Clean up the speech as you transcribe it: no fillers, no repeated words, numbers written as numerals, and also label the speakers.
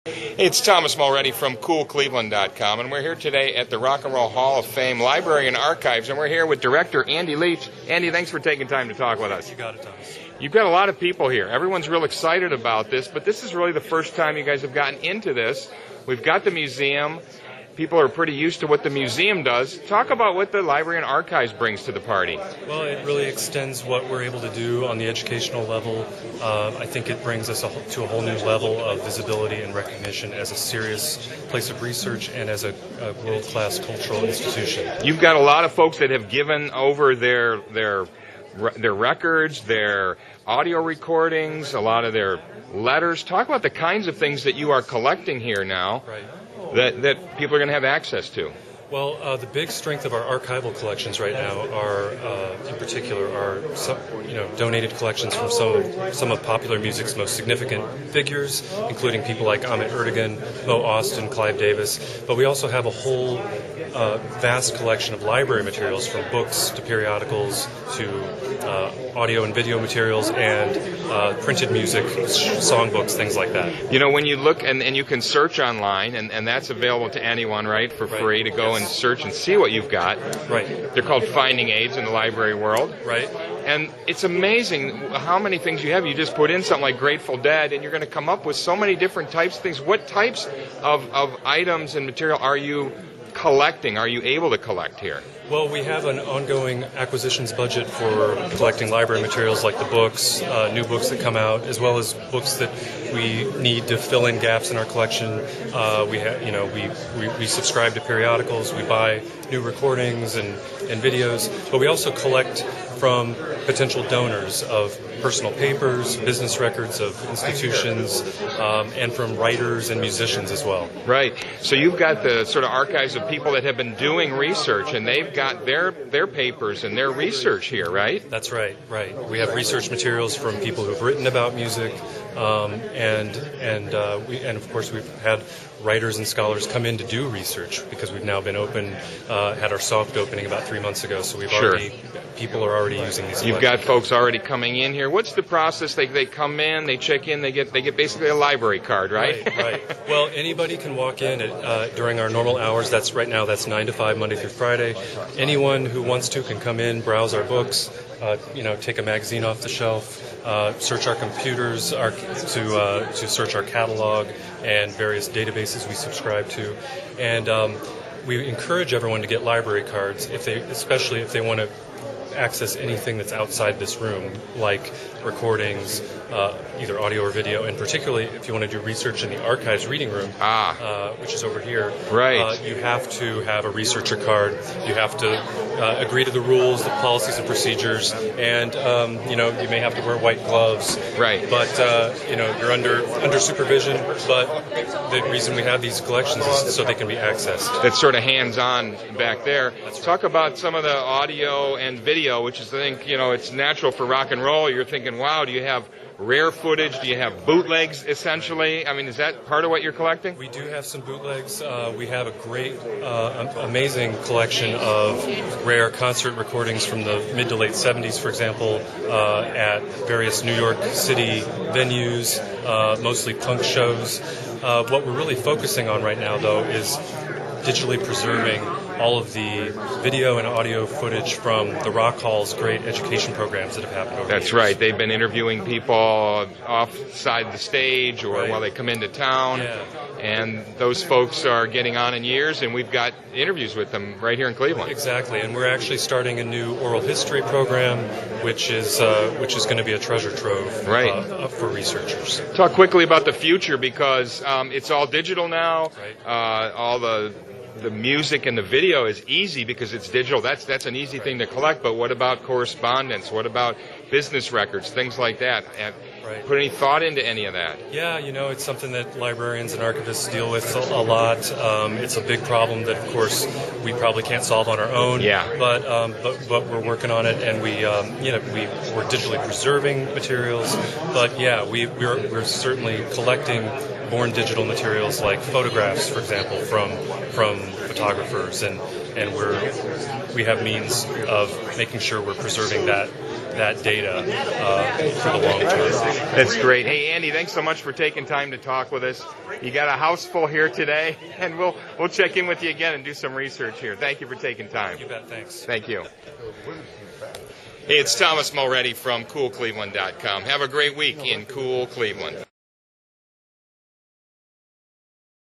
Speaker 1: Hey, it's Thomas Mulready from CoolCleveland.com, and we're here today at the Rock and Roll Hall of Fame Library and Archives, and we're here with Director Andy Leach. Andy, thanks for taking time to talk with us.
Speaker 2: You got it, Thomas.
Speaker 1: You've got a lot of people here. Everyone's real excited about this, but this is really the first time you guys have gotten into this. We've got the museum. People are pretty used to what the museum does. Talk about what the Library and Archives brings to the party.
Speaker 2: Well, it really extends what we're able to do on the educational level. I think it brings us to a whole new level of visibility and recognition as a serious place of research and as a world-class cultural institution.
Speaker 1: You've got a lot of folks that have given over their records, their audio recordings, a lot of their letters. Talk about the kinds of things that you are collecting here now.
Speaker 2: Right.
Speaker 1: That people are going to have access to.
Speaker 2: Well, the big strength of our archival collections right now are, in particular, some, donated collections from some of popular music's most significant figures, including people like Ahmet Ertegun, Mo Austin, Clive Davis. But we also have a whole vast collection of library materials, from books to periodicals to audio and video materials and printed music, songbooks, things like that.
Speaker 1: You know, when you look, and you can search online, and that's available to anyone, right, for free to go and search and see what you've got.
Speaker 2: Right.
Speaker 1: They're called finding aids in the library world.
Speaker 2: Right.
Speaker 1: And it's amazing how many things you have. You just put in something like Grateful Dead, and you're going to come up with so many different types of things. What types of items and material are you collecting? Are you able to collect here?
Speaker 2: Well, we have an ongoing acquisitions budget for collecting library materials like the books, new books that come out, as well as books that we need to fill in gaps in our collection. We subscribe to periodicals, we buy new recordings and videos, but we also collect from potential donors of personal papers, business records of institutions, and from writers and musicians as well.
Speaker 1: Right. So you've got the sort of archives of people that have been doing research, and they've got their papers and their research here, right?
Speaker 2: That's right. Right. We have research materials from people who've written about music, and of course we've had writers and scholars come in to do research because we've now been open, had our soft opening about 3 months ago, so people are already using these.
Speaker 1: You've got folks already coming in here. What's the process? They come in, they check in, they get basically a library card, right?
Speaker 2: Right. Well, anybody can walk in during our normal hours. That's 9 to 5, Monday through Friday. Anyone who wants to can come in, browse our books, take a magazine off the shelf, search our computers to search our catalog and various databases we subscribe to, and we encourage everyone to get library cards, especially if they want to access anything that's outside this room, like recordings, either audio or video, and particularly if you want to do research in the archives reading room, which is over here.
Speaker 1: Right.
Speaker 2: You have to have a researcher card. You have to agree to the rules, the policies and procedures, and you may have to wear white gloves.
Speaker 1: Right.
Speaker 2: But you're under supervision. But the reason we have these collections is so they can be accessed.
Speaker 1: That's sort of hands-on back there.
Speaker 2: That's right.
Speaker 1: Talk about some of the audio and video, which is, I think, it's natural for rock and roll. You're thinking, wow, do you have rare footage? Do you have bootlegs, essentially? I mean, is that part of what you're collecting?
Speaker 2: We do have some bootlegs. We have a great, amazing collection of rare concert recordings from the mid to late 70s, for example, at various New York City venues, mostly punk shows. What we're really focusing on right now, though, is digitally preserving all of the video and audio footage from the Rock Hall's great education programs that have happened over the years.
Speaker 1: That's right. They've been interviewing people offside the stage or while they come into town.
Speaker 2: Yeah.
Speaker 1: And those folks are getting on in years, and we've got interviews with them right here in Cleveland.
Speaker 2: Exactly. And we're actually starting a new oral history program, which is going to be a treasure trove for researchers.
Speaker 1: Talk quickly about the future, because it's all digital now.
Speaker 2: Right.
Speaker 1: All the music and the video is easy because it's digital. That's an easy thing to collect. But what about correspondence? What about business records? Things like that. Put any thought into any of that?
Speaker 2: Yeah, it's something that librarians and archivists deal with a lot. It's a big problem that, of course, we probably can't solve on our own.
Speaker 1: Yeah.
Speaker 2: But we're working on it, and we're digitally preserving materials. But yeah, we're certainly collecting born digital materials like photographs, for example, from photographers, and we have means of making sure we're preserving that that data for the long term.
Speaker 1: That's great. Hey, Andy, thanks so much for taking time to talk with us. You got a house full here today, and we'll check in with you again and do some research here. Thank you for taking time.
Speaker 2: You bet. Thanks.
Speaker 1: Thank you. Hey, it's Thomas Mulready from CoolCleveland.com. Have a great week in Cool Cleveland.